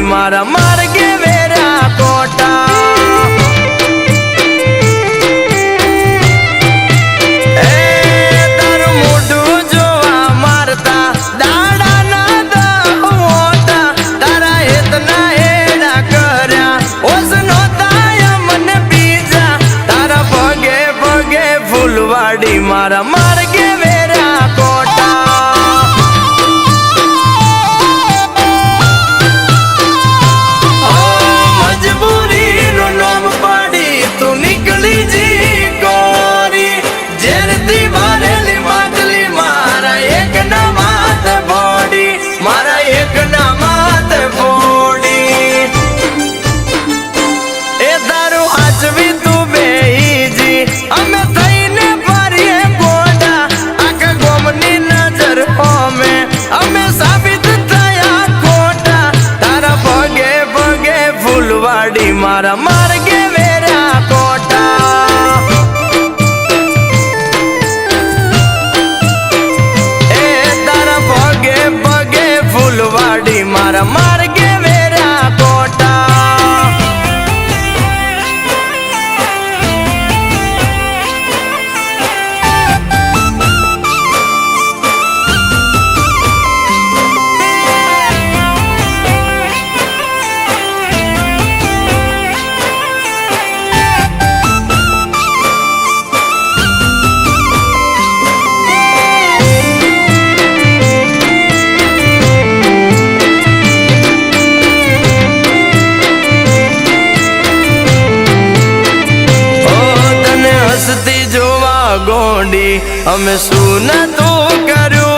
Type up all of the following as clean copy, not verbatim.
मारा मार्गे वेरा कोटा मारा मार्गे वेरा कोटा मजबूरी नो नाम पाड़ी तू निकली जी गोरी जेरती मारेली मातली मारा एक ना मात बोड़ी मारा एक ना मात बोड़ी ए दारू आजवी तू बेईजी हमें हमें साबित थया खोटा तारा भगे भगे फुलवाड़ी मारा मार्गे वेरा कोटा ए तारा भगे भगे फुलवाड़ी मारा मार्गे वेरा कोटा गोंडी हमें सुन तू करू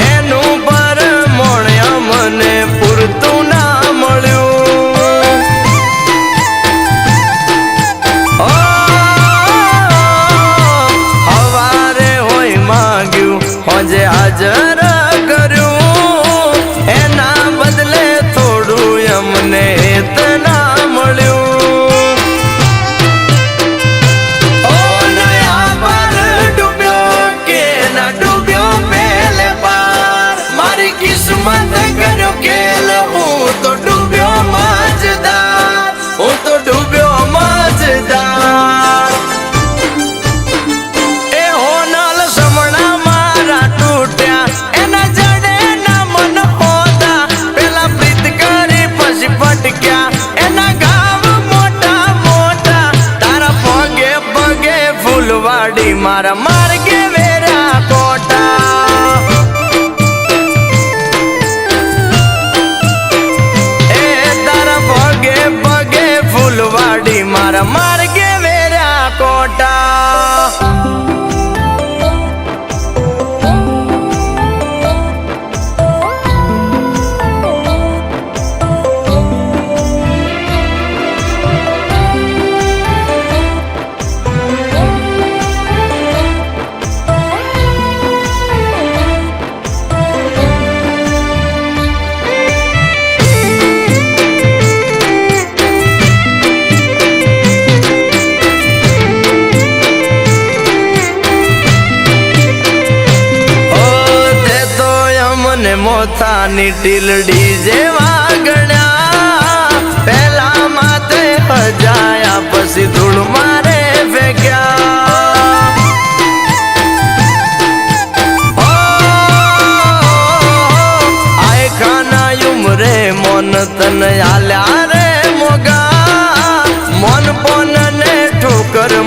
एनु पर मोण्या मने पूरतू ना मळ्यू हवारे होय माग्यू होजे हाजर कर्यू एना बदले थोड़ू अमने इतना मळ्यू किस्मत करो खेल हूँ तो डूब्यो मजेदार हूँ तो डूब्यो मजेदार ए हो नाल समणा मारा टूट्या एना जड़े ना मन होता पेला प्रीत करी पसी पटक्या एना गाव मोटा मोटा तारा पगे पगे फुलवाड़ी मारा मार्गे वेरा कोटा फुलवाड़ी मारा मार्गे वेरा कोटा मोथानी टीलडी जेवा गण्या पहला माथे हजाया पसी धूल मारे फेंक्या आए खाना उमरे मन तन आल्या रे मोगा मन पन ने ठोकर